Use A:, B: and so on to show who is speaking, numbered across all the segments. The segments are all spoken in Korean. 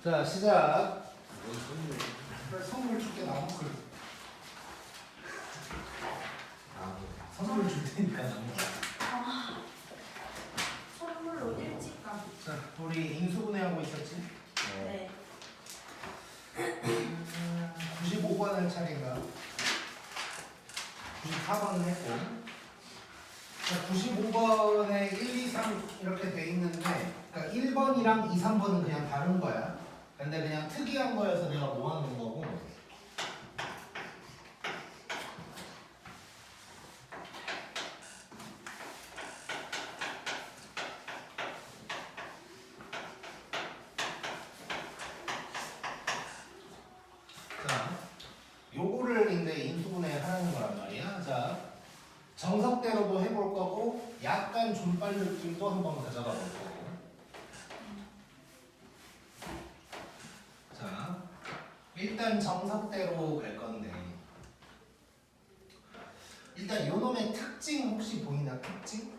A: 자, 시작. 선물 줄게 나무 글. 선물 줄 테니까 나무.
B: 선물로 일찍 가.
A: 자, 우리 인수분해 하고 있었지?
B: 네.
A: 95번을 차례인가? 94번은 했고. 자, 95번에 1, 2, 3 이렇게 돼 있는데, 그러니까 1번이랑 2, 3번은 그냥 다른 거야. 근데 그냥 특이한 거여서 내가 모아놓은 거고. 자, 요거를 이제 인수분해 하는 거란 말이야. 자, 정석대로도 해볼 거고, 약간 준빨 느낌도 한번 가져가 볼 거고. 자, 일단 정석대로 갈 건데, 일단 요놈의 특징 혹시 보이나? 특징?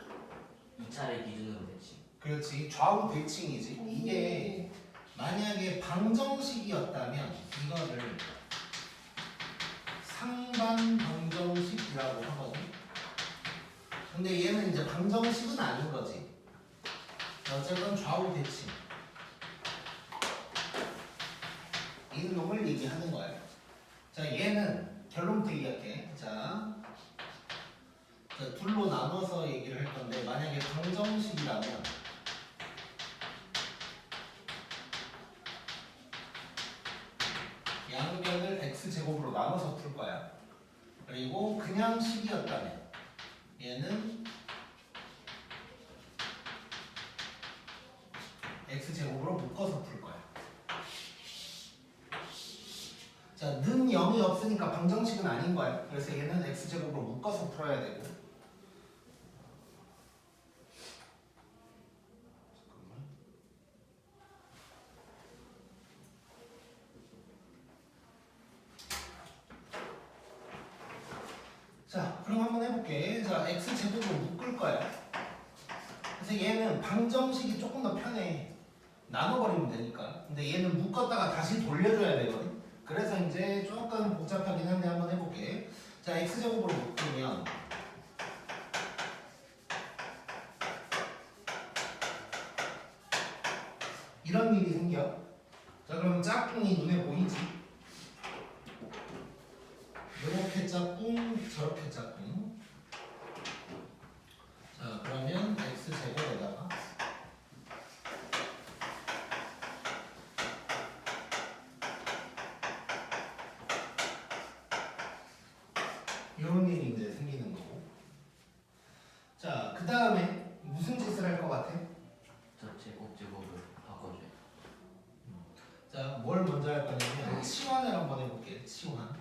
C: 2차례 기준으로 대칭.
A: 그렇지, 좌우 대칭이지. 이게 만약에 방정식이었다면 이거를 상반 방정식이라고 하거든. 근데 얘는 이제 방정식은 아닌 거지. 어쨌건 좌우 대칭. 이 놈을 얘기하는 거야. 자, 얘는 결론부터 얘기할게. 자, 둘로 나눠서 얘기를 할 건데, 만약에 방정식이라면 양변을 x제곱으로 나눠서 풀 거야. 그리고 그냥 식이었다면 얘는 x제곱으로 묶어서 풀 거야. 자, 는 0이 없으니까 방정식은 아닌 거야. 그래서 얘는 x제곱으로 묶어서 풀어야 되고. 잠깐만. 자, 그럼 한번 해볼게. 자, x제곱으로 묶을 거야. 그래서 얘는 방정식이 조금 더 편해. 나눠버리면 되니까. 근데 얘는 묶었다가 다시 돌려줘야 되거든. 그래서 이제 조금 복잡하긴 한데 한번 해볼게. 자, x제곱으로 묶으면 이런 일이 생겨. 자, 그러면 짝꿍이 눈에 보이지? 이렇게 짝꿍, 저렇게 짝꿍. 자, 그러면 x제곱에다가 이런 일이 이제 생기는 거고. 자, 그 다음에 무슨 짓을 할 것 같아?
C: 저 제곱을 바꿔줘요.
A: 자, 뭘 먼저 할 거냐면 치환을 한번 해볼게요. 치환.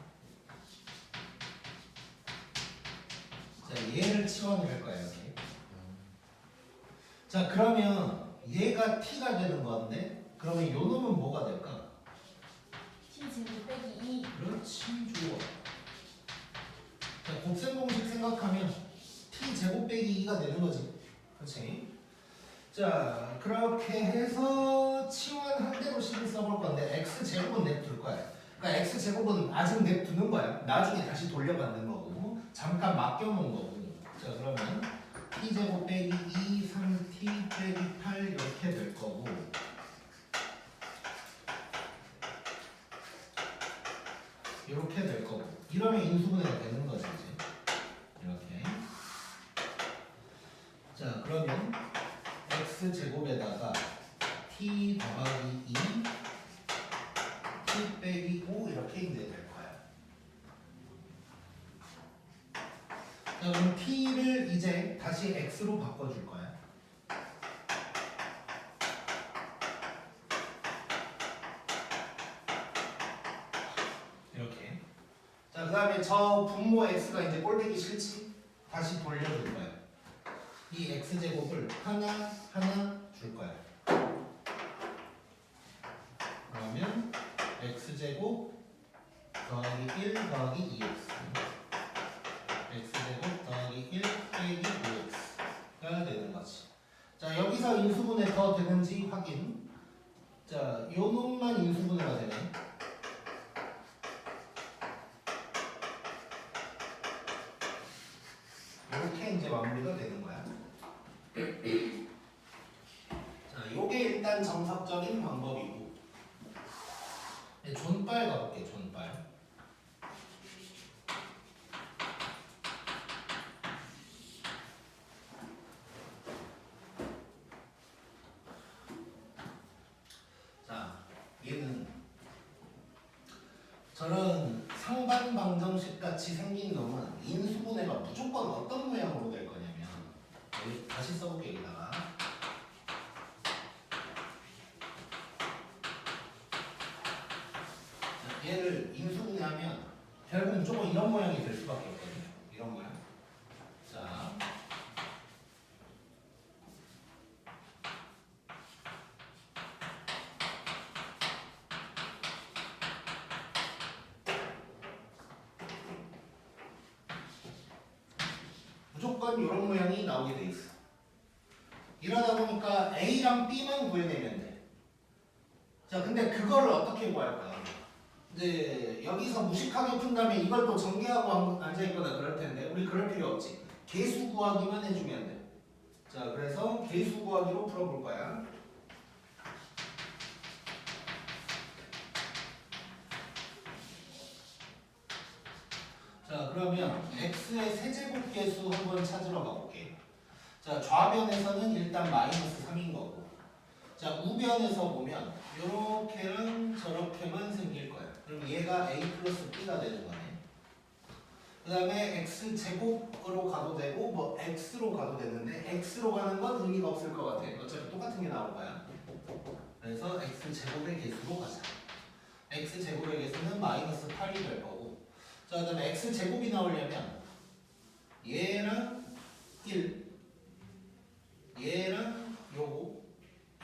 A: 자, 얘를 치환을 할 거야, 이렇게. 자, 그러면 얘가 t가 되는 건데, 그러면 요 놈은 뭐가 될까?
B: t제곱 빼기 2.
A: 그렇지, 좋아. 자, 곱셈 공식 생각하면 t 제곱 빼기 2가 되는 거지. 그렇지? 자, 그렇게 해서 치환 한 대로 식을 써볼 건데 x 제곱은 냅둘 거야. 그러니까 x 제곱은 아직 냅두는 거야. 나중에 다시 돌려받는 거고, 잠깐 맡겨놓은 거고. 자, 그러면 t 제곱 빼기 2, 3t 빼기 8 이렇게 될 거고. 이렇게 될 거고. 이러면 인수분해가 되는 거지, 이제. 이렇게. 자, 그러면 x제곱에다가 t 더하기 2, t 빼기 5 이렇게 이제 될 거야. 자, 그럼 t를 이제 다시 x로 바꿔줄 거야. 이렇게. 자, 그 다음에 저 분모 x가 이제 꼴보기 싫지? 다시 돌려줄 거야. 이 x제곱을 하나 줄 거야. 그러면 x제곱 더하기 1 더하기 2x x제곱 더하기 1 빼기 5x가 되는 거지. 자, 여기서 인수분해 더 되는지 확인. 자, 요 놈만 일단 정석적인 방법이고. 네, 존빨 가볼게. 존빨. 자, 얘는 저런 상반 방정식 같이 생긴 놈은 인수분해가 무조건 어떤 모양으로 될 거냐면, 여기 다시 써볼게. 여기다가 자, 얘를 인수분해하면 결국 무조건 이런 모양이 될 수밖에 없거든요. 이런 모양. 자, 무조건 이런 모양이 나오게 돼 있어. 이러다 보니까 A랑 B만 구해내면 돼. 자, 근데 그거를 어떻게 구할까? 이제 여기서 무식하게 푼다면 이걸 또 전개하고 앉아있거나 그럴 텐데 우리 그럴 필요 없지. 개수 구하기만 해주면 돼. 자, 그래서 개수 구하기로 풀어볼 거야. 자, 그러면 x의 세제곱 개수 한번 찾으러 가볼게. 자, 좌변에서는 일단 마이너스 3인 거고, 자, 우변에서 보면 요렇게랑 저렇게만 생길 거야. 그럼 얘가 a 플러스 b가 되는 거네. 그 다음에 x제곱으로 가도 되고 뭐 x로 가도 되는데 x로 가는 건 의미가 없을 것 같아. 어차피 똑같은 게 나올 거야. 그래서 x제곱의 개수로 가자. x제곱의 개수는 마이너스 8이 될 거고, 자, 그 다음에 x제곱이 나오려면 얘랑 1, 얘랑 요거,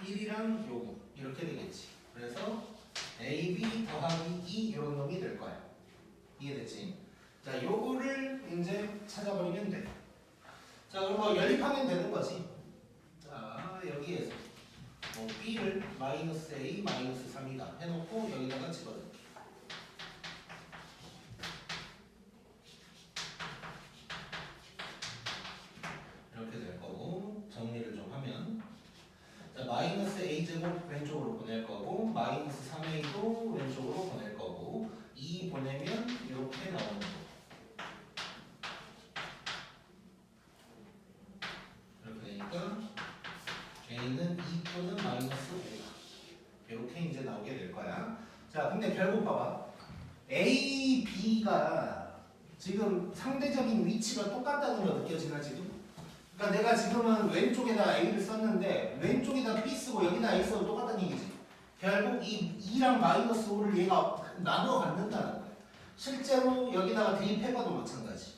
A: 1이랑 요거 이렇게 되겠지. 그래서 AB 더하기 2 이런 놈이 될 거야. 이해됐지? 자, 요거를 이제 찾아버리면 돼. 자, 그럼 뭐 연립하면 되는 거지. 자, 여기에서 뭐 B를 마이너스 A 마이너스 3이다 해놓고 여기다가 집어넣을게. 이렇게 될 거고, 정리를 좀 하면, 자, 마이너스 a제곱 왼쪽으로 보낼 거고, 마이너스 3a도 왼쪽으로 보낼 거고, 2 보내면 이렇게 나오는 거. 이렇게 되니까 a는 2 또는 마이너스 5다. 이렇게 이제 나오게 될 거야. 자, 근데 결국 봐봐. a, b가 지금 상대적인 위치가 똑같다는 거 느껴지나 지금? 그러니까 내가 지금은 왼쪽에다 A를 썼는데 왼쪽에다 B 쓰고 여기다 A 써도 똑같다는 얘기지. 결국 이 2랑 마이너스 5를 얘가 나눠 갖는다는 거야. 실제로 여기다가 대입해봐도 마찬가지.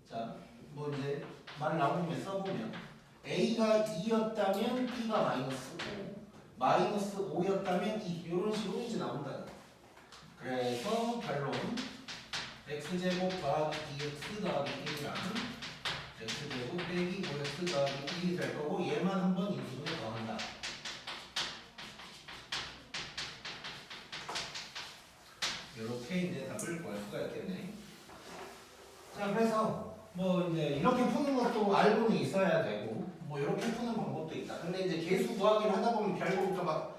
A: 자, 뭐 이제 말 나오면 써보면 A가 2였다면 B가 마이너스 5, 마이너스 5였다면 2 이런 식으로 이제 나온다는 거야. 그래서 결론 x제곱 더하기 2x 더하기 1이랑 x제곱 빼기 5x 더하기 1이 될 거고, 얘만 한번 인수분해 더한다. 이렇게 이제 답을 구할 수가 있겠네. 자, 그래서 뭐 이제 이렇게 푸는 것도 알고는 있어야 되고, 뭐 이렇게 푸는 방법도 있다. 근데 이제 개수 구하기를 하다 보면 결국 막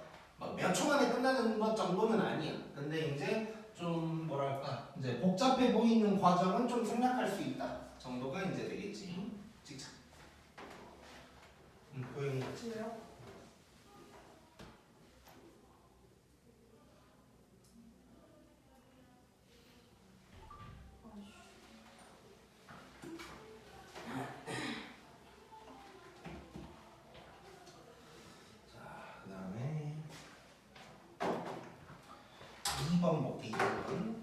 A: 몇 초 만에 끝나는 것 정도는 아니야. 근데 이제 좀 뭐랄까 이제 복잡해 보이는 과정은 좀 생략할 수 있다 정도가 이제 되겠지. 찍자. 고양이.
B: 왜요?
A: 자, 그다음에 2번 볼게. 2번.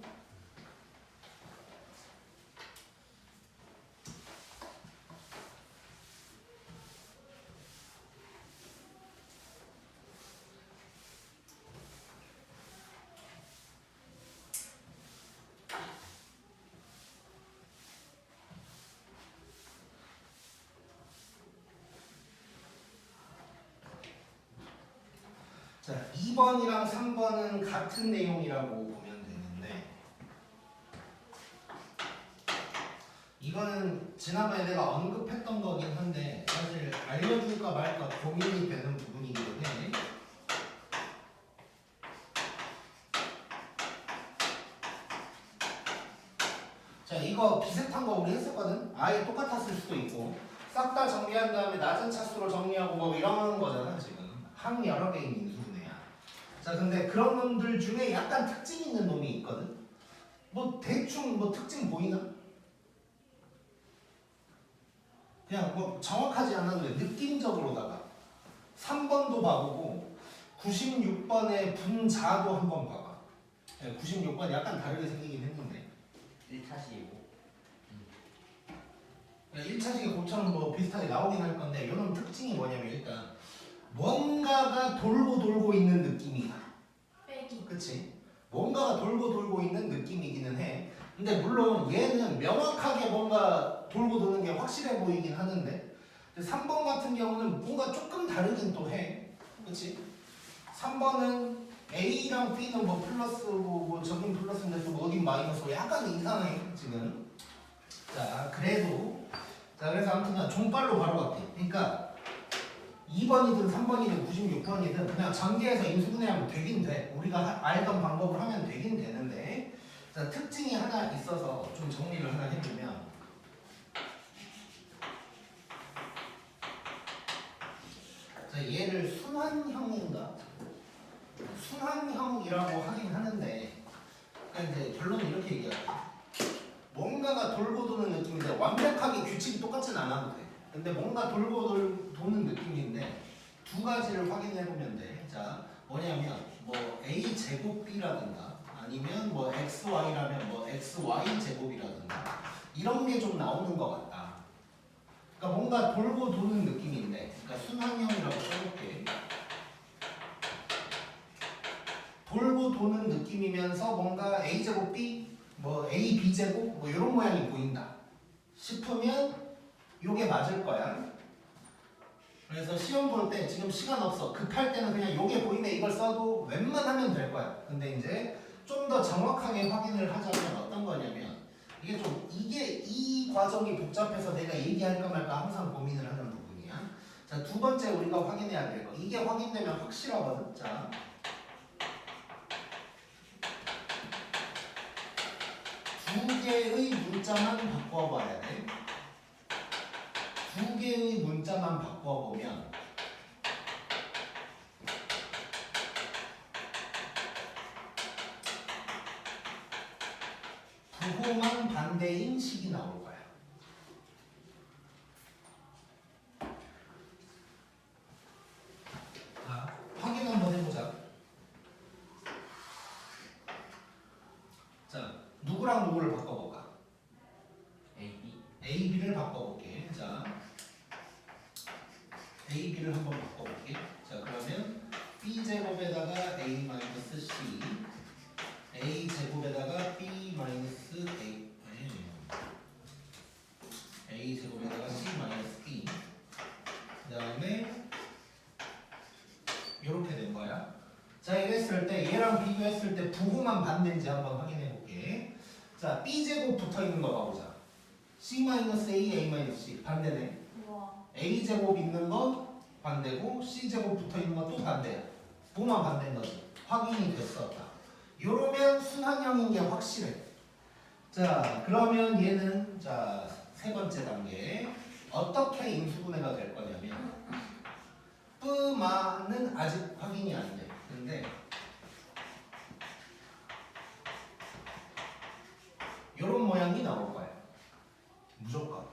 A: 자, 2번이랑 3번은 같은 내용이라고 보면 되는데, 이거는 지난번에 내가 언급했던 거긴 한데 사실 알려줄까 말까 고민이 되는 부분이기도 해. 자, 이거 비슷한 거 우리 했었거든. 아예 똑같았을 수도 있고 싹 다 정리한 다음에 낮은 차수로 정리하고 뭐 이런 거잖아 지금. 항 여러 개인 인수분해야. 자, 근데 그런 놈들 중에 약간 특징 있는 놈이 있거든. 뭐 대충 뭐 특징 보이나? 그냥 뭐 정확하지 않아도 돼. 느낌적으로다가 3번도 봐보고 96번의 분자도 한번 봐봐. 96번 약간 다르게 생기긴 했는데
C: 1차식이고
A: 1차식의 곱처럼 뭐 비슷하게 나오긴 할 건데 이런 특징이 뭐냐면 일단 뭔가가 돌고 돌고 있는 느낌이야.
B: 빼기.
A: 그치? 뭔가가 돌고 돌고 있는 느낌이기는 해. 근데 물론 얘는 명확하게 뭔가 돌고 도는 게 확실해 보이긴 하는데 3번 같은 경우는 뭔가 조금 다르긴 또 해. 그치? 3번은 A랑 B는 뭐 플러스고 뭐 저긴 플러스인데 또 어딘 마이너스고 약간 이상해 지금. 자, 그래도 자, 그래서 아무튼 종빨로 바로 갈게. 그러니까 2번이든 3번이든 96번이든 그냥 전개해서 인수분해하면 되긴 돼. 우리가 알던 방법을 하면 되긴 되는데 자, 특징이 하나 있어서 좀 정리를 하나 해보면 자, 얘를 순환형인가? 순환형이라고 하긴 하는데 그러니까 이제 결론은 이렇게 얘기할게. 뭔가가 돌고 도는 느낌인데 완벽하게 규칙이 똑같진 않아도 돼. 근데 뭔가 돌고 도는 느낌인데 두 가지를 확인해 보면 돼. 자, 뭐냐면 뭐 a 제곱 b라든가 아니면 뭐 xy라면 뭐 xy 제곱이라든가 이런 게 좀 나오는 것 같다. 그러니까 뭔가 돌고 도는 느낌인데, 그러니까 순환형이라고 써볼게. 돌고 도는 느낌이면서 뭔가 a 제곱 b 뭐 a b 제곱 뭐 이런 모양이 보인다 싶으면 요게 맞을 거야. 그래서 시험 볼 때 지금 시간 없어. 급할 때는 그냥 요게 보이네 이걸 써도 웬만하면 될 거야. 근데 이제 좀 더 정확하게 확인을 하자면 어떤 거냐면 이게 이 과정이 복잡해서 내가 얘기할까 말까 항상 고민을 하는 부분이야. 자, 두 번째 우리가 확인해야 될 거. 이게 확인되면 확실하거든. 자, 두 개의 문자만 바꿔봐야 돼. 두 개의 문자만 바꿔보면 부호만 반대인 식이 나올 거야. 자, 확인 한번 해보자. 자, 누구랑 누구를 바꿔볼까?
C: A, B
A: A, B를 바꿔볼게. 자, A, B를 한번 바꿔볼게. 자, 그러면 B 제곱에다가 A 마이너스 C, A 제곱에다가 B 마이너스 A, A 제곱에다가 C 마이너스 B. 그다음에 이렇게 된 거야. 자, 이랬을 때 얘랑 비교했을 때 부호만 반대인지 한번 확인해 볼게. 자, B 제곱 붙어 있는 거 봐보자. C 마이너스 A, A 마이너스 C 반대네.
B: 우와.
A: A 제곱 있는 거 반대고 C 제곱 붙어 있는 것도 반대야. 부호만 반대인 거지. 확인이 됐었다. 요러면 순환형인 게 확실해. 자, 그러면 얘는 자, 세 번째 단계 어떻게 인수분해가 될 거냐면 뿌마는 아직 확인이 안 돼. 근데 요런 모양이 나올 거야. 무조건.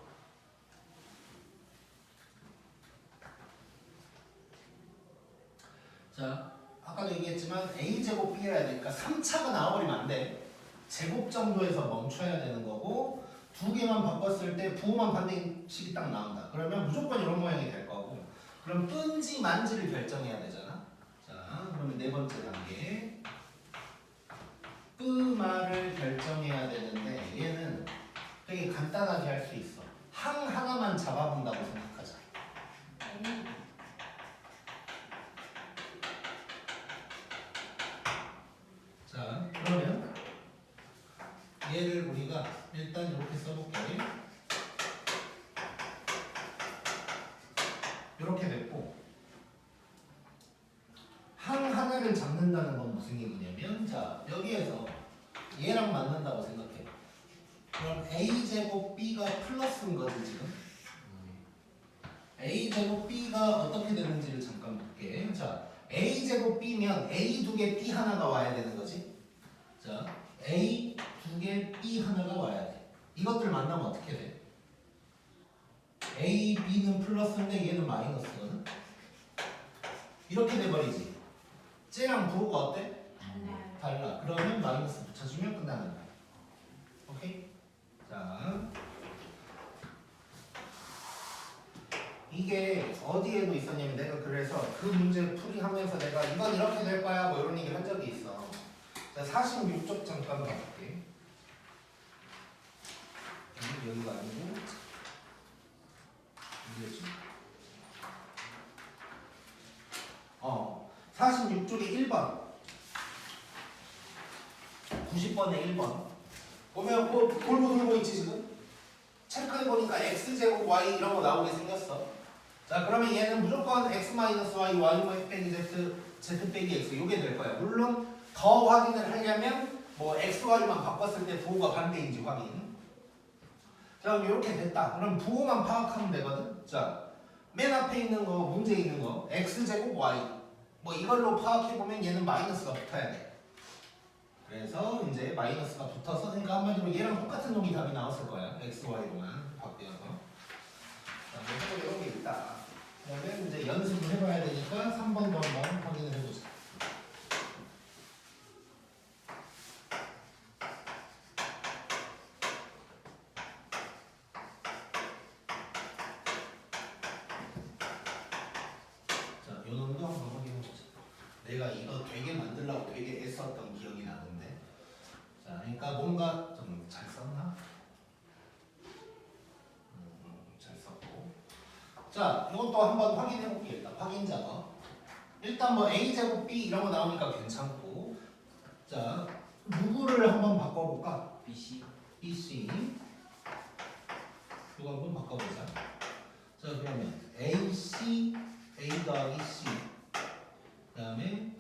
A: 자, 아까도 얘기했지만 A제곱 B해야 되니까 3차가 나와버리면 안 돼. 제곱 정도에서 멈춰야 되는 거고 두 개만 바꿨을 때 부호만 반대식이 딱 나온다. 그러면 무조건 이런 모양이 될 거고 그럼 끈지 만지를 결정해야 되잖아. 자, 그러면 네 번째 단계 뿌마를 결정해야 되는데 얘는 되게 간단하게 할 수 있어. 항 하나만 잡아본다고 생각하자.
B: A.
A: 자, 그러면 얘를 우리가 일단 이렇게 써볼게. 이렇게 됐고 항 하나를 잡는다는 건 무슨 얘기냐면 자, 여기에서 얘랑 만난다고 생각해. 그럼 a제곱 b가 플러스인 거지 지금. a제곱 b가 어떻게 되는지를 잠깐 볼게. 자, a제곱 b면 a 두 개 b 하나가 와야 되는 거지. 자, a 두 개 b 하나가 와야 돼. 이것들 만나면 어떻게 돼? a, b는 플러스인데 얘는 마이너스거든. 이렇게 돼버리지. 쟤랑 부호가 어때?
B: 달라요.
A: 달라. 그러면 마이너스 붙여주면 끝나는 거야. 오케이? 자, 이게 어디에도 있었냐면 내가 그래서 그 문제 풀이하면서 내가 이건 이렇게 될 거야 뭐 이런 얘기를 한 적이 있어. 자, 46쪽 잠깐 봐볼게. 여기가 아니고 어디였지? 46쪽에 1번 90번에 1번 보면 뭐 돌고 돌고 있지 지금? 체크해보니까 x제곱 y 이런 거 나오게 생겼어. 자, 그러면 얘는 무조건 x-y, y 빼기 z 빼기 x 요게 될 거야. 물론 더 확인을 하려면 뭐 x, y만 바꿨을 때 부호가 반대인지 확인. 자, 그럼 이렇게 됐다. 그럼 부호만 파악하면 되거든. 자, 맨 앞에 있는 거, 문제 있는 거 x제곱 y 뭐 이걸로 파악해보면 얘는 마이너스가 붙어야 돼. 그래서 이제 마이너스가 붙어서 그러니까 한마디로 얘랑 똑같은 놈이 답이 나왔을 거야. x, y로만 바뀌어서. 자, 그래서 이런 게 있다. 그러면 이제 연습을 해봐야 되니까 3번도 한번 확인을 해보자. 자, 요 놈도 한번 확인해보자. 내가 이거 되게 만들려고 되게 애썼던 기억이 나는데. 자, 그러니까 뭔가 좀 잘 썼나? 잘 썼고. 자, 이것도 한번 확인해볼게요. 일단 확인 작업. 일단 뭐 a제곱 b 이런 거 나오니까 괜찮고. 자, 누구를 한번 바꿔볼까?
C: BC
A: bc. 이거 한번 바꿔보자. 자, 그러면 ac a 더하기 c. 그 다음에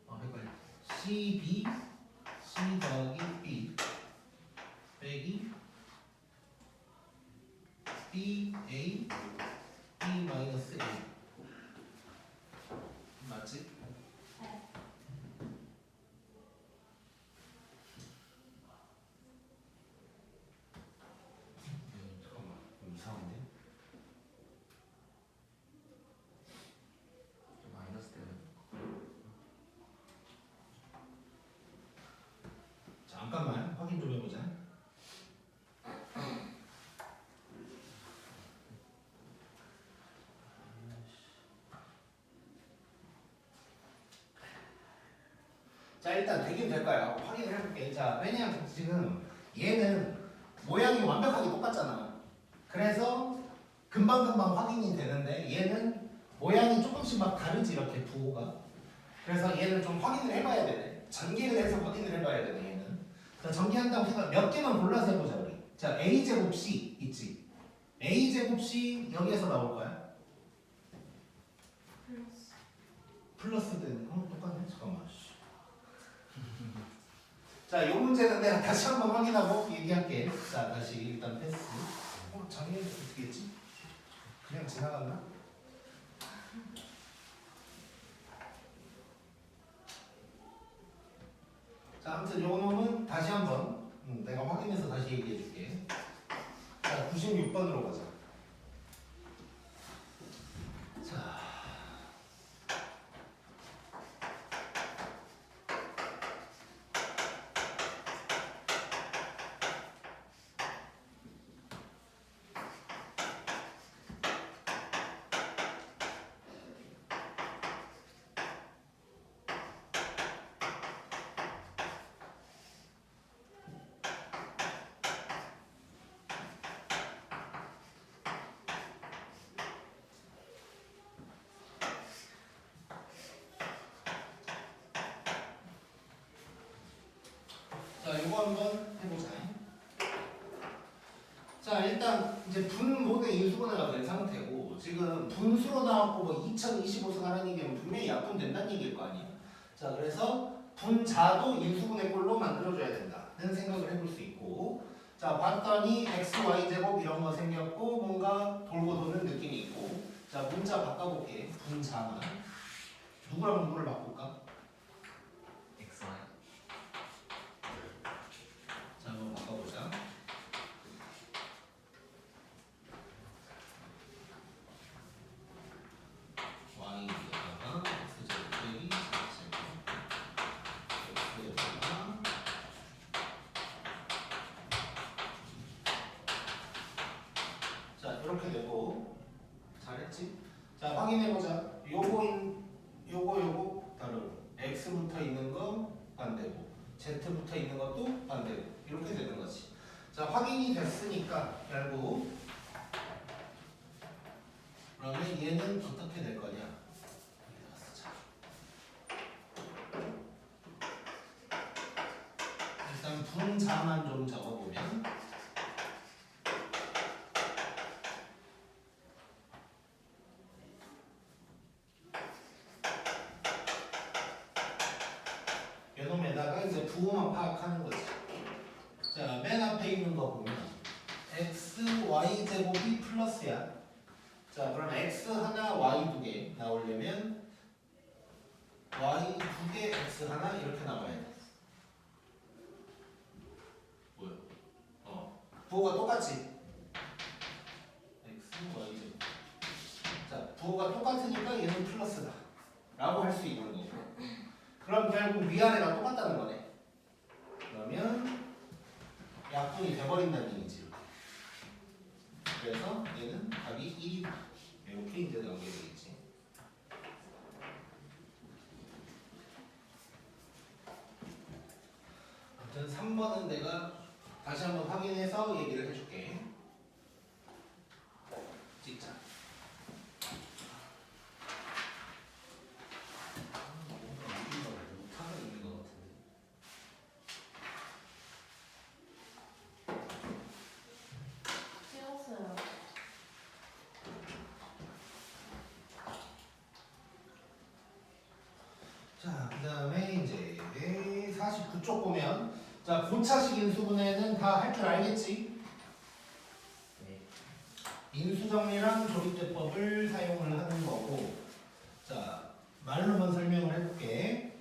A: 헷갈려. cb c 더하기 b 빼기 b a b 마이너스 a 맞지?
B: 네.
A: 잠깐만 이상한데?
C: 마이너스 되는
A: 잠깐만 확인 좀 해보자. 자, 일단 되긴 될 거야. 확인을 해볼게. 자, 왜냐면 지금 얘는 모양이 완벽하게 똑같잖아. 그래서 금방금방 확인이 되는데 얘는 모양이 조금씩 막 다르지 이렇게 부호가. 그래서 얘는 좀 확인을 해봐야 되네. 전개를 해서 확인을 해봐야 되네 얘는. 자, 전개한다고 생각 몇 개만 골라서 해보자 우리. 자, a제곱 c 있지. a제곱 c 여기에서 나올 거야.
B: 플러스.
A: 플러스 되는 똑같네. 잠깐만. 자, 이 문제는 내가 다시 한번 확인하고 얘기할게. 자, 다시 일단 패스. 장애 어떻게 했지? 그냥 지나갔나? 자, 아무튼 요 놈은 다시 한번 내가 확인해서 다시 얘기해 줄게. 자, 96번으로 가자. 자. 자, 이거 한번 해보자. 자, 일단 이제 분모대 인수분해가 된 상태고 지금 분수로 나왔고 뭐 2025수 하는 얘기면 분명히 약분된다는 얘기일 거 아니야. 자, 그래서 분자도 인수분해꼴로 만들어줘야 된다. 생각을 해볼 수 있고, 자 봤더니 x, y 제곱 이런 거 생겼고 뭔가 돌고 도는 느낌이 있고, 자 문자 바꿔볼게. 분자만 누구랑 누구를 바꿀까?
C: X, Y.
A: 자 한번 바꿔보자. y에다가 x제곱 빼기 4제곱 x에다가 자 이렇게 되고 잘했지? 자 확인해보자. 요거 다르고 x 붙어 있는 거 반대고 z 붙어 있는 것도 반대고 이렇게 되는 거지. 자 확인이 됐으니까 결국 그러면 얘는 어떻게 될 거냐? 여기다가 쓰자. 일단 분자만 좀 적어보면 요놈에다가 이제 부호만 파악하는 거지. 자, 맨 앞에 있는 거 보면 x, y 제곱이 플러스야. 자, 그럼 x 하나, y 두 개 나오려면 y 두 개, x 하나 이렇게 나와야 돼. 뭐야? 부호가 똑같지? x, y 제곱. 자, 부호가 똑같으니까 얘는 플러스다. 라고 할 수 있는 거고. 그럼 결국 위아래가 똑같다는 거네. 그러면 약분이 돼버린다는 얘기지. 그래서 얘는 답이 1이다. 이렇게 이제 나오게 되겠지. 아무튼 3번은 내가 다시 한번 확인해서 얘기를 해줄게. 찍자. 뭔가 우리가 못하고 있는 것 같은데.
B: 찍었어요.
A: 자, 그 다음에 이제 49쪽 보면 자, 고차식 인수분해는 다 할 줄 알겠지?
C: 네.
A: 인수정리랑 조립대법을 사용을 하는 거고, 자, 말로만 설명을 해볼게.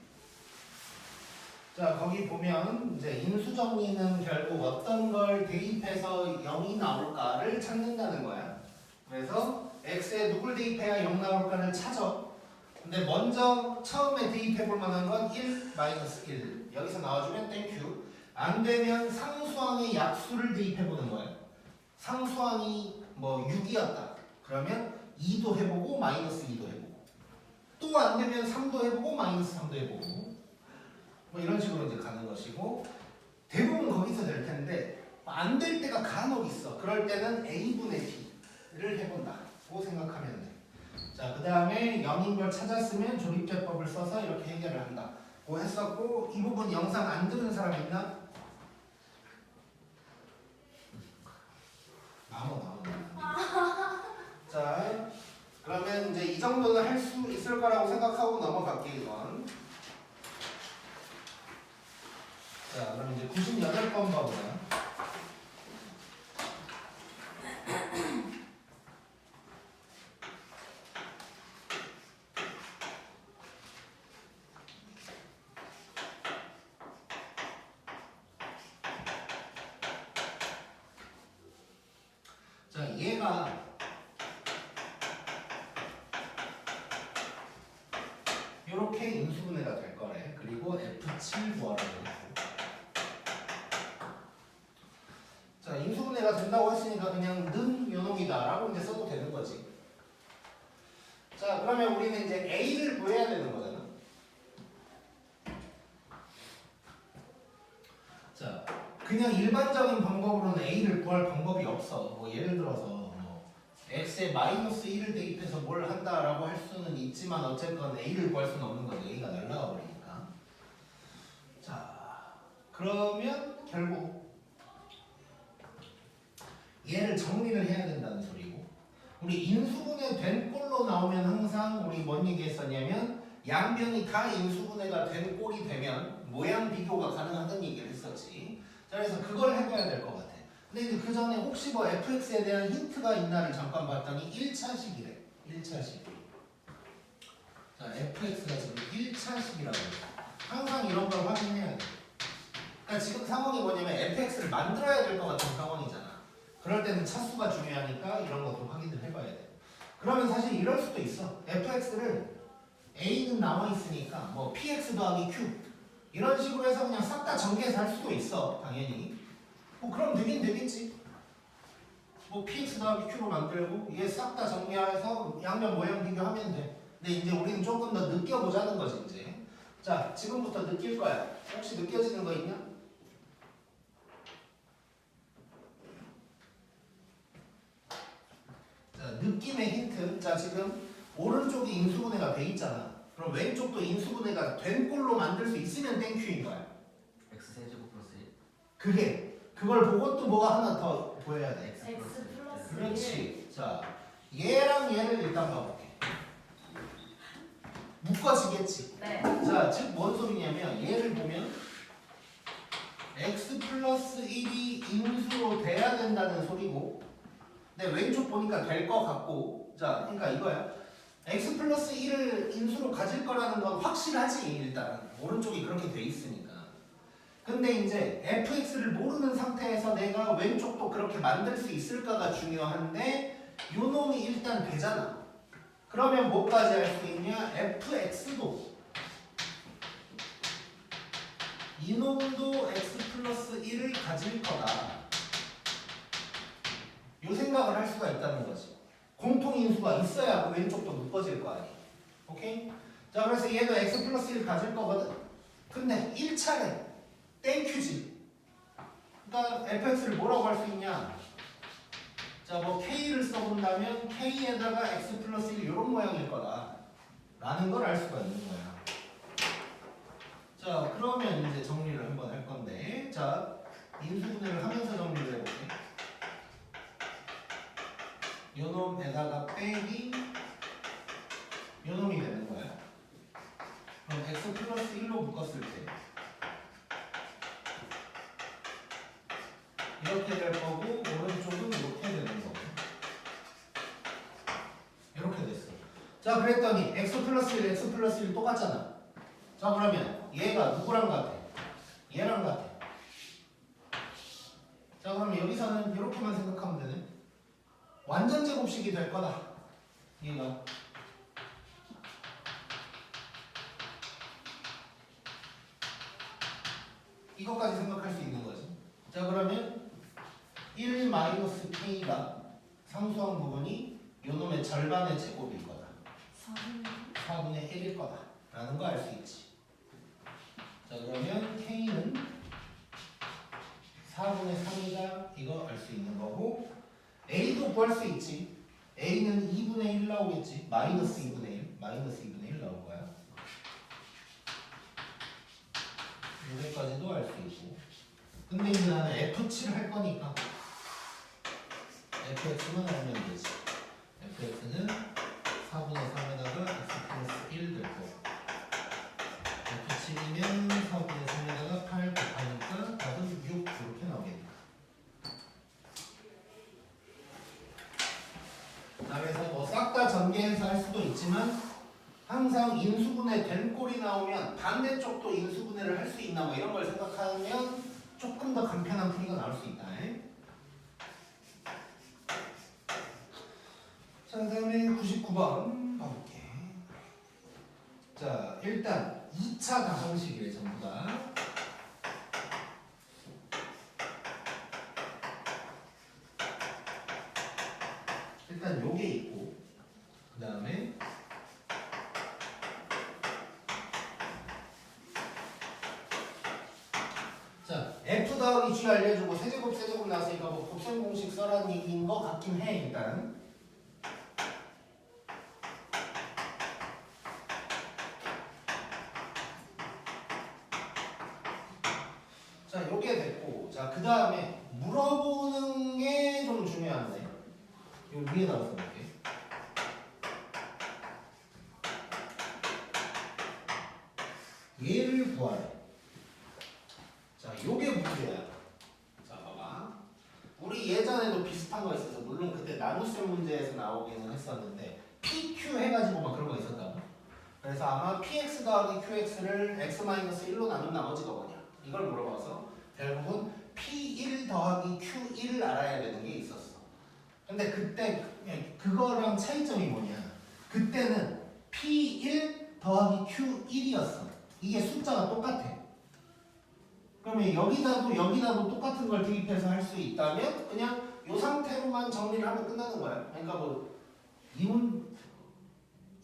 A: 자, 거기 보면 이제 인수정리는 결국 어떤 걸 대입해서 0이 나올까를 찾는다는 거야. 그래서 x에 누굴 대입해야 0 나올까를 찾아. 근데 먼저 처음에 대입해 볼 만한 건 1, 마이너스 1. 여기서 나와주면 땡큐. 안 되면 상수항의 약수를 대입해 보는 거야. 상수항이 뭐 6이었다. 그러면 2도 해보고 마이너스 2도 해보고. 또 안 되면 3도 해보고 마이너스 3도 해보고. 뭐 이런 식으로 이제 가는 것이고, 대부분 거기서 될 텐데 안 될 때가 간혹 있어. 그럴 때는 a분의 b를 해본다고 생각하면 돼. 자, 그 다음에 0인 걸 찾았으면 조립제법을 써서 이렇게 해결을 한다고 했었고, 이 부분 영상 안 들은 사람 있나? 아무나. 자, 그러면 이제 이 정도는 할 수 있을 거라고 생각하고 넘어갈게 이건. 자, 그럼 이제 98번 봐보자. 자, 얘가 이렇게 인수분해가 될 거래. 그리고 F7 구하라고 했고. 자, 인수분해가 된다고 했으니까 그냥 는 요놈이다라고 이제 써도 되는 거지. 자, 그러면 우리는 이제 A를 구해야 되는 거잖아. 자, 그냥 일반적인 방법으로는 A를 구할 방법이 없어. 뭐 예를 들어서 뭐 X에 마이너스 1을 대입해서 뭘 한다라고 할 수는 있지만 어쨌건 A를 구할 수는 없는 거지. A가 날라가 버리니까. 자, 그러면 결국 얘를 정리를 해야 된다는 소리고, 우리 인수분해 된 꼴로 나오면 항상 우리 뭔 얘기했었냐면 양변이 다 인수분해가 된 꼴이 되면 모양 비교가 가능하다는 얘기를 했었지. 자, 그래서 그걸 해봐야 될 것 같아. 근데 이제 그 전에 혹시 뭐 fx에 대한 힌트가 있나를 잠깐 봤더니 1차식이래. 1차식. 자, fx가 지금 1차식이라고 해. 항상 이런 걸 확인해야 돼. 그러니까 지금 상황이 뭐냐면 fx를 만들어야 될 것 같은 상황이잖아. 그럴 때는 차수가 중요하니까 이런 것도 확인을 해봐야 돼. 그러면 사실 이럴 수도 있어. fx를 a는 남아 있으니까 뭐 px 더하기 q 이런 식으로 해서 그냥 싹 다 전개해서 할 수도 있어. 당연히. 뭐 그럼 되긴 되겠지. 뭐 px 더하기 q로 만들고 이게 싹 다 정리해서 양면 모양 비교하면 돼. 근데 이제 우리는 조금 더 느껴보자는 거지 이제. 자, 지금부터 느낄 거야. 혹시 느껴지는 거 있냐? 자, 느낌의 힌트. 자, 지금 오른쪽이 인수분해가 돼 있잖아. 그럼 왼쪽도 인수분해가 된 꼴로 만들 수 있으면 땡큐인 거야.
C: x 세제곱 플러스 1.
A: 그걸 보고 또 뭐가 하나 더 보여야 돼.
C: x
B: X
C: 플러스
B: 플러스
C: 1.
A: 그렇지. 자, 얘랑 얘를 일단 봐볼게. 묶어지겠지.
B: 네.
A: 자, 즉 뭔 소리냐면 얘를 보면 x 플러스 1이 인수로 돼야 된다는 소리고, 근데 왼쪽 보니까 될 것 같고, 자, 그러니까 이거야. x 플러스 1을 인수로 가질 거라는 건 확실하지 일단. 오른쪽이 그렇게 돼 있으니까. 근데 이제 fx를 모르는 상태에서 내가 왼쪽도 그렇게 만들 수 있을까가 중요한데 요 놈이 일단 되잖아. 그러면 뭐까지 할 수 있냐? fx도 이놈도 x 플러스 1을 가질 거다. 요 생각을 할 수가 있다는 거지. 공통인수가 있어야 왼쪽도 묶어질 거 아니야. 오케이? 자, 그래서 얘도 x 플러스 1 가질 거거든. 근데 1차례 땡큐지. 그러니까 fx를 뭐라고 할 수 있냐? 자, 뭐 k를 써본다면 k에다가 x 플러스 1 이런 모양일 거다 라는 걸 알 수가 있는 거야. 자, 그러면 이제 정리를 한번 할 건데, 자, 인수분해를 하면서 정리를 해볼게. 요 놈에다가 빼기 요 놈이 되는 거야. 그럼 x 플러스 1로 묶었을 때 이렇게 될 거고, 오른쪽은 이렇게 되는 거고. 이렇게 됐어. 자, 그랬더니 x 플러스 1, x 플러스 1 똑같잖아. 자, 그러면 얘가 누구랑 같아? 얘랑 같아. 자, 그럼 여기서는 이렇게만 생각하면 되네. 완전 제곱식이 될 거다. 얘가. 이것까지 생각할 수 있는 거지. 자, 그러면 1-k가 상수항 부분이 요놈의 절반의 제곱일 거다. 4분의 1일 거다 라는 거 알 수 있지. 자, 그러면 k는 4분의 3이다 이거 알 수 있는 거고, a도 구할 수 있지. a는 2분의 1 나오겠지. 마이너스 2분의 1 마이너스 2분의 1 나올 거야. 여기까지도 알 수 있고. 근데 이제 나는 f7 할 거니까 fx만 알면 되지. fx는 4분의 3에다가 x 플러스 1 될 거고, f7이면 4분의 3에다가 8 곱하니까 답은 6 이렇게 나오겠네. 자, 그래서 뭐 싹 다 전개해서 할 수도 있지만 항상 인수분해 된 꼴이 나오면 반대쪽도 인수분해를 할 수 있나 뭐 이런 걸 생각하면 조금 더 간편한 풀이가 나올 수 있다. 자, 그 다음에 99번 가볼게. 자, 일단 2차 가상식이래 전부 다. 일단 요게 있고, 그 다음에 자, f 더하기 g 알려주고 세제곱 나왔으니까 뭐 곱셈 공식 써라는 얘기인 거 같긴 해 일단. 자, 요게 됐고, 자, 그 다음에 물어보는 게 좀 중요한데, 요 위에 나와서 볼게. 구하래. 자, 요게 문제야. 자, 봐봐. 우리 예전에도 비슷한 거 있어서 물론 그때 나눗셈 문제에서 나오기는 했었는데 PQ 해가지고 막 그런 거 있었다고. 그래서 아마 PX 더하기 QX를 X-1로 나눈 나머지가 뭐냐 이걸 물어봐서 결국은 P1 더하기 Q1을 알아야 되는 게 있었어. 근데 그때 그거랑 차이점이 뭐냐, 그때는 P1 더하기 Q1이었어. 이게 숫자가 똑같아. 그러면 여기다도 똑같은 걸 대입해서 할 수 있다면 그냥 이 상태로만 정리를 하면 끝나는 거야. 그러니까 뭐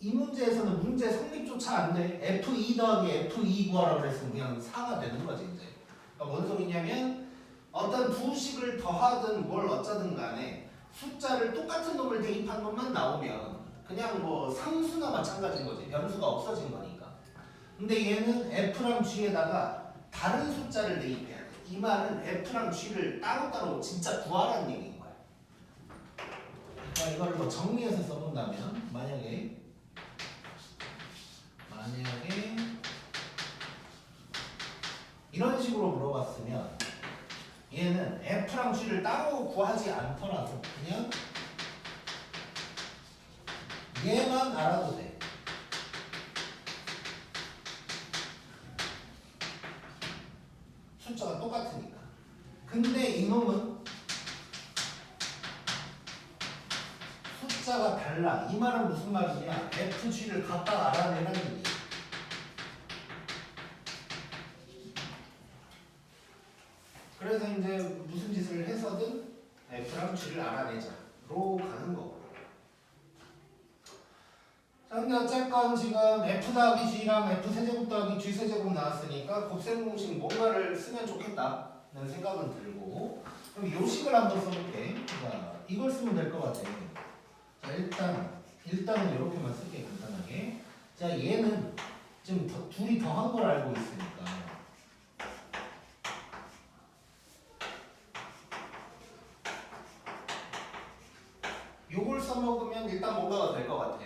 A: 이 문제에서는 문제 성립조차 안 돼. F2 더하기 F2 구하라고 그랬으면 그냥 4가 되는 거지 이제. 그러니까 뭔 소리냐면 어떤 두 식을 더하든 뭘 어쩌든 간에 숫자를 똑같은 놈을 대입한 것만 나오면 그냥 뭐 상수나 마찬가지인 거지. 변수가 없어진 거니까. 근데 얘는 F랑 G에다가 다른 숫자를 대입해야 돼. 이 말은 F랑 G를 따로따로 진짜 구하라는 얘기인 거야. 그러니까 이걸 뭐 정리해서 써본다면 만약에 이런 식으로 물어봤으면 얘는 F랑 G를 따로 구하지 않더라도 그냥 얘만 알아도 돼. 숫자가 똑같으니까. 근데 이놈은 숫자가 달라. 이 말은 무슨 말이냐? F, G를 각각 알아내라는 얘기야. 그래서 이제 무슨 짓을 해서든 F랑 G를 알아내자로 가는 거고. 자, 근데 어쨌건 지금 F 더하기 G랑 F 세제곱 더하기 G 세제곱 나왔으니까 곱셈 공식 뭔가를 쓰면 좋겠다는 생각은 들고, 그럼 요 식을 한번 써볼게. 자, 이걸 쓰면 될 것 같아. 자, 일단은 이렇게만 쓸게 간단하게. 자, 얘는 지금 둘이 더한 걸 알고 있으니까 요걸 써먹으면 일단 뭔가가 될 것 같아.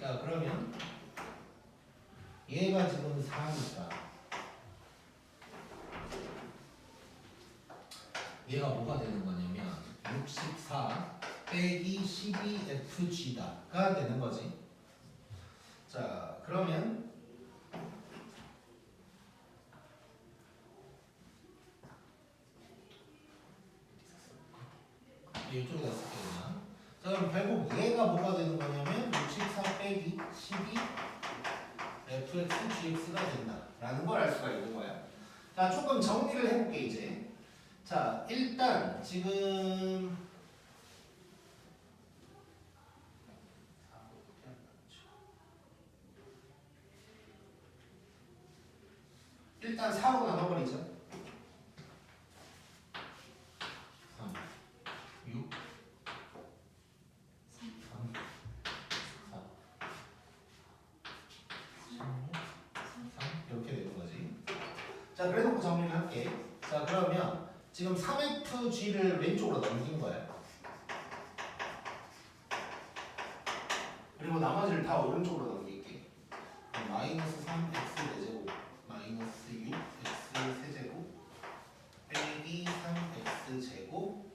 A: 자, 그러면 얘가 지금 4니까 얘가 뭐가 되는 거냐면 64 빼기 12FG다가 되는 거지. 자, 그러면 이쪽에다 쓸게 그냥. 자, 그럼 결국 얘가 뭐가 되는 거냐면 64 빼기 12 fx gx가 된다라는 걸 알 수가 있는 거야. 자, 조금 정리를 해볼게 이제. 자, 일단 지금 일단 4로 나눠버리자. 3, 6, 3, 4, 16, 3 이렇게 되는 거지. 자, 그래놓고 정리를 할게. 자, 그러면 지금 3FG를 왼쪽으로 넘긴 거야. 그리고 나머지를 다 오른쪽으로 넘길게. 마이너스 3x 4제곱 마이너스 6x 세제곱 빼기 3x 제곱,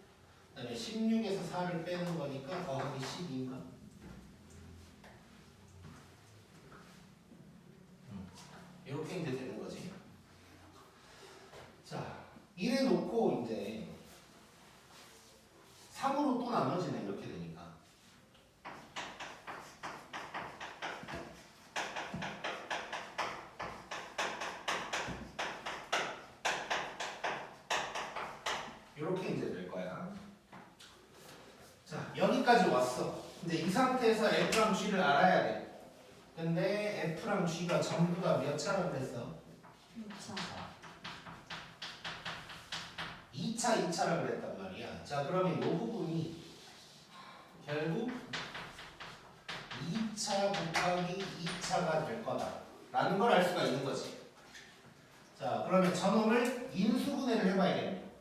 A: 그 다음에 16에서 4를 빼는 거니까 더하기 12인가? 이렇게 이제 되는 거지. 자, 이래 놓고 이제 3으로 또 나눠지네. 이렇게 되니까. 이렇게 이제 될 거야. 자, 여기까지 왔어. 근데 이 상태에서 F랑 G를 알아야 돼. 근데 F랑 G가 전부 다 몇 차라고 그랬어? 2차라고 그랬단 말이야. 자, 그러면 이 부분이 결국 2차 곱하기 2차가 될 거다라는 걸 알 수가 있는 거지. 자, 그러면 저놈을 인수분해를 해봐야겠네.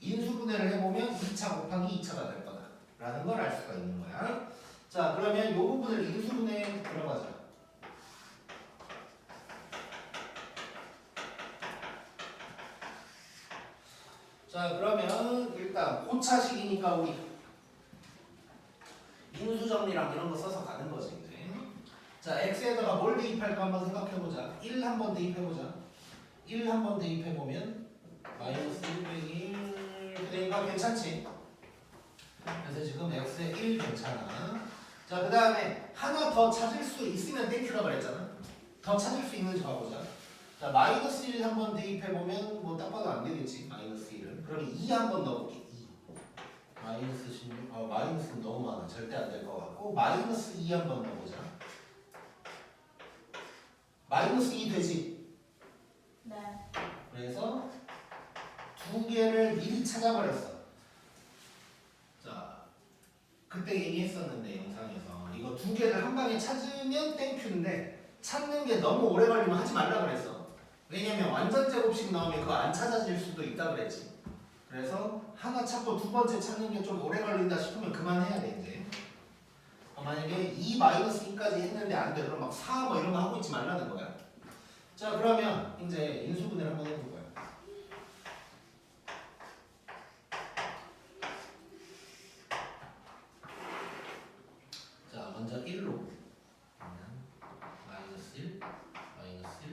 A: 인수분해를 해보면 2차 곱하기 2차가 될 거다라는 걸 알 수가 있는 거야. 자, 그러면 이 부분을 인수분해에 들어가자. 자 그러면 일단 고차식이니까 우리 인수 정리랑 이런 거 써서 가는 거지 이제. 자 x에다가 뭘 대입할까 한번 생각해보자. 1 한번 대입해보자. 1 한번 대입해보면 마이너스 1 빼기 1 그러니까 괜찮지? 그래서 지금 x에 1 괜찮아. 자 그 다음에 하나 더 찾을 수 있으면 땡큐라 그랬잖아. 더 찾을 수 있는지 봐보자. 자 마이너스 1 한번 대입해보면 뭐 딱 봐도 안 되겠지. 마이너스 1은. 그럼 2 한번 넣어볼게. 2. 마이너스 16. 마이너스는 너무 많아. 절대 안 될 것 같고 마이너스 2 한번 넣어보자. 마이너스 2 되지?
B: 네.
A: 그래서 두 개를 미리 찾아버렸어. 자, 그때 얘기했었는데 영상에서 이거 두 개를 한 방에 찾으면 땡큐인데 찾는 게 너무 오래 걸리면 하지 말라 그랬어. 왜냐면 완전 제곱식 나오면 그거 안 찾아질 수도 있다 그랬지. 그래서 하나 찾고 두 번째 찾는 게 좀 오래 걸린다 싶으면 그만해야 돼 이제. 만약에 2 마이너스 2까지 했는데 안 돼. 그럼 막 4 뭐 이런 거 하고 있지 말라는 거야. 자 그러면 이제 인수분해를 한번 해볼 거야. 자 먼저 1로 마이너스 1, 마이너스 1,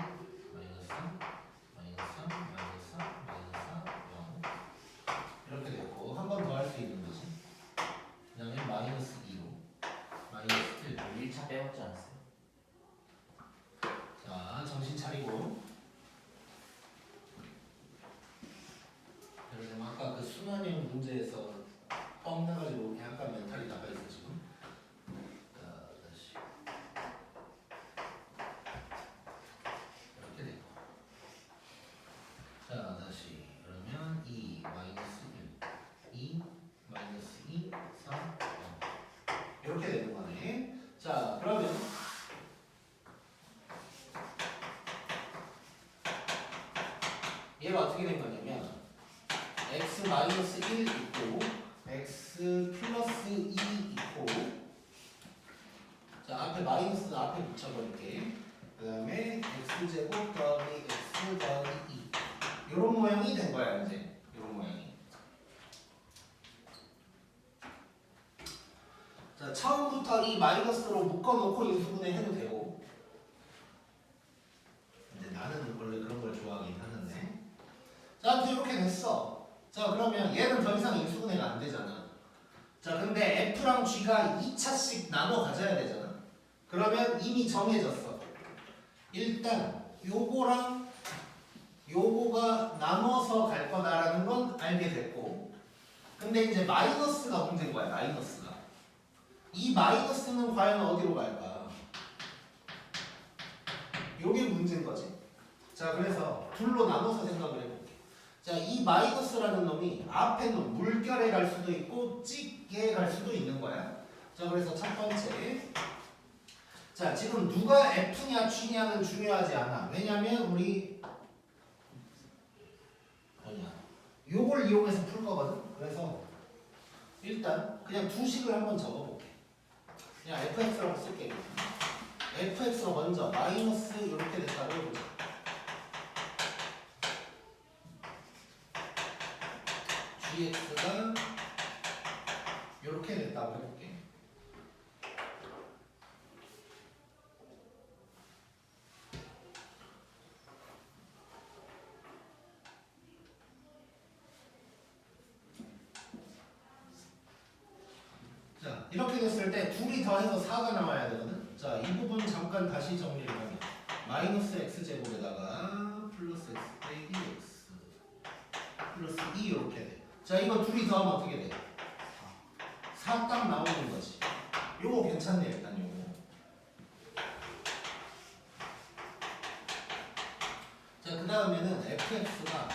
A: 마이너스 3, 마이너스 3, 마이너스 3, 마이너스 4, 0 이렇게 됐고 한 번 더 할 수 있는 거지. 그 다음에 마이너스 2로 마이너스 1.
C: 1차 빼먹지 않았어요?
A: 자 정신 차리고. 예를 들면 아까 그 순환형 문제에서 뻥 나가지고 약간 멘탈이 나가 있어 지금. 자 다시 이렇게 되고. 자 다시 그러면 2 마이너스 1, 2 마이너스 2, 3, 0 이렇게 되는 거네. 자 그러면 얘가 어떻게 된 거냐면 x 마이너스 1 있고 x 플러스 2 있고 자 앞에 마이너스는 앞에 붙여버릴게. 그 다음에 x제곱 더하기 x 더하기 2 이런 모양이 된 거야 이제. 이런 모양이. 자 처음부터 이 마이너스로 묶어놓고 인수분해 해도 되고 근데 나는 원래 그런 걸 좋아하긴 하는데 자 아무튼 이렇게 됐어. 자 그러면 얘는 더 이상 인수분해가 안 되잖아. 자 근데 F랑 G가 2차씩 나눠 가져야 되잖아. 그러면 이미 정해졌어. 일단 요거랑 요거가 나눠서 갈 거다라는 건 알게 됐고 근데 이제 마이너스가 문제인 거야. 마이너스가. 이 마이너스는 과연 어디로 갈까? 요게 문제인 거지. 자 그래서 둘로 나눠서 생각을 해볼게. 자, 이 마이너스라는 놈이 앞에 놈 물결에 갈 수도 있고 찍에 갈 수도 있는 거야. 자, 그래서 첫 번째. 자, 지금 누가 F냐 G냐는 중요하지 않아. 왜냐면 우리 요걸 이용해서 풀 거거든. 그래서 일단 그냥 두 식을 한번 적어볼게. 그냥 fx라고 쓸게. fx로 먼저 마이너스 이렇게 됐다고 해보자. gx가 이렇게 됐다고 해볼게. 자, 이렇게 됐을 때 둘이 더해서 4가 나와야 되거든. 자, 이 부분 잠깐 다시 정리를 하면 마이너스 x제곱에다가 플러스 x 빼기 x 플러스 2 이렇게 돼. 자, 이거 둘이 더하면 어떻게 돼? 4 딱 나오는 거지. 요거 괜찮네 일단 요거. 자, 그 다음에는 fx가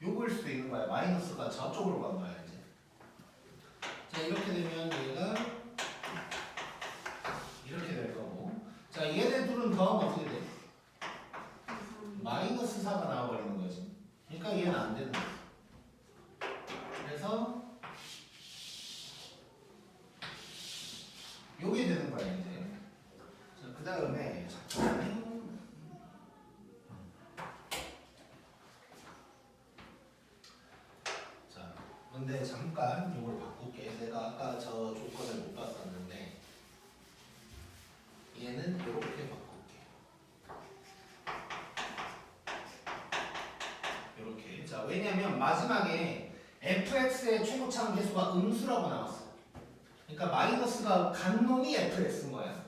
A: 요거일 수도 있는 거야. 마이너스가 저쪽으로 간 거야 이제. 자, 이렇게 되면 얘가 이렇게 될 거고. 자, 얘네 둘은 더하면 어떻게 돼? 마이너스 4가 나와버리는 거지. 그러니까 얘는 안 되는 거야. 그래서 요게 되는 거야 이제. 요걸 바꿀게. 내가 아까 저 조건을 못 봤었는데 얘는 이렇게 바꿀게. 이렇게. 자, 왜냐면 마지막에 fx의 최고차항 계수가 음수라고 나왔어. 그러니까 마이너스가 간 놈이 fx인 거야.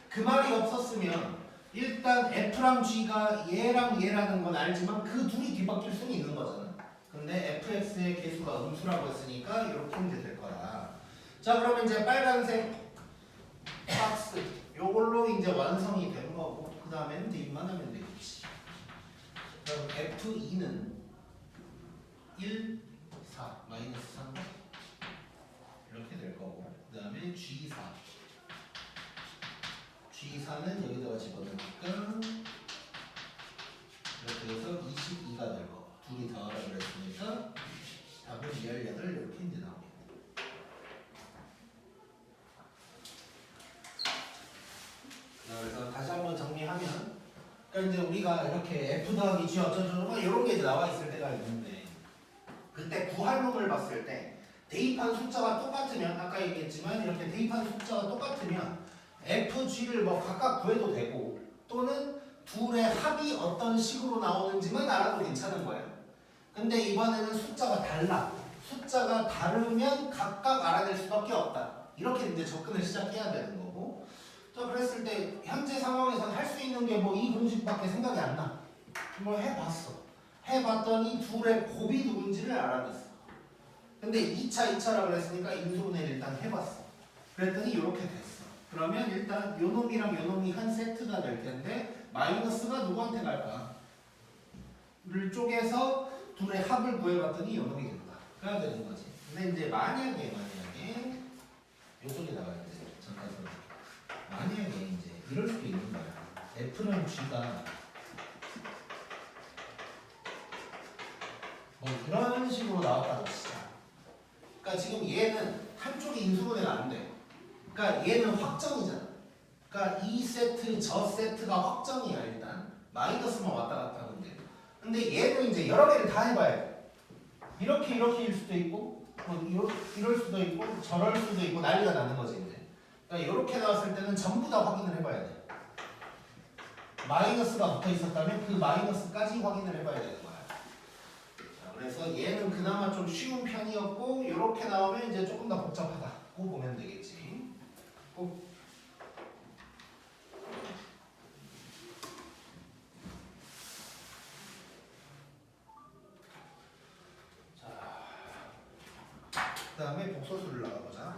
A: 그 말이 없었으면 일단 f랑 g가 얘랑 얘라는 건 알지만 그 둘이 뒤바뀔 수는 있는 거잖아. 근데 fx의 계수가 음수라고 했으니까 이렇게 이제 될 거야. 자, 그러면 이제 빨간색 박스 요걸로 이제 완성이 된 거고 그 다음에는 대입만 하면 되겠지. 그럼 f2는 1, 4, 마이너스 3 이렇게 될 거고 그 다음에 G4 G4는 여기다가 집어넣으니까 이렇게 해서 22가 될 거고 둘이 더하라 그랬으니까 답은 18 이렇게 이제 나오겠네. 그래서 다시 한번 정리하면 그러니까 이제 우리가 이렇게 F 더하기 G 어쩌고저쩌고 이런 게 이제 나와 있을 때가 있는데 그때 구할 놈을 봤을 때 대입한 숫자가 똑같으면 아까 얘기했지만 이렇게 대입한 숫자가 똑같으면 FG를 뭐 각각 구해도 되고 또는 둘의 합이 어떤 식으로 나오는지만 알아도 괜찮은 거예요. 근데 이번에는 숫자가 달라. 숫자가 다르면 각각 알아낼 수밖에 없다. 이렇게 이제 접근을 시작해야 되는 거고 또 그랬을 때 현재 상황에서는 할 수 있는 게 뭐 이 공식밖에 생각이 안 나. 뭘 해봤어. 해봤더니 둘의 곱이 누군지를 알아냈어. 근데 2차라고 그랬으니까 인수분해를 일단 해봤어. 그랬더니 이렇게 됐어. 그러면 일단 요 놈이랑 요 놈이 한 세트가 될 텐데 마이너스가 누구한테 갈까? 를 쪼개서 둘의 합을 구해봤더니 요 놈이 된다. 그래야 되는 거지. 근데 이제 만약에 요쪽에 나가야 돼. 잠깐만. 만약에 이제 이럴 수도 있는 거야. F랑 G가 뭐 이런 식으로 나왔다고 치자. 그러니까 지금 얘는 한쪽이 인수분해가 안 돼. 그러니까 얘는 확정이잖아. 그러니까 이 세트 저 세트가 확정이야 일단. 마이너스만 왔다 갔다 하는데. 근데 얘는 이제 여러 개를 다 해봐야 돼. 이렇게일 수도 있고 뭐 이럴 수도 있고 저럴 수도 있고 난리가 나는 거지 이제. 그러니까 이렇게 나왔을 때는 전부 다 확인을 해봐야 돼. 마이너스가 붙어 있었다면 그 마이너스까지 확인을 해봐야 되는 거야. 자, 그래서 얘는 그나마 좀 쉬운 편이었고 이렇게 나오면 이제 조금 더 복잡하다. 고 보면 되겠지. 꼭. 자, 그 다음에 복소수를 나가보자.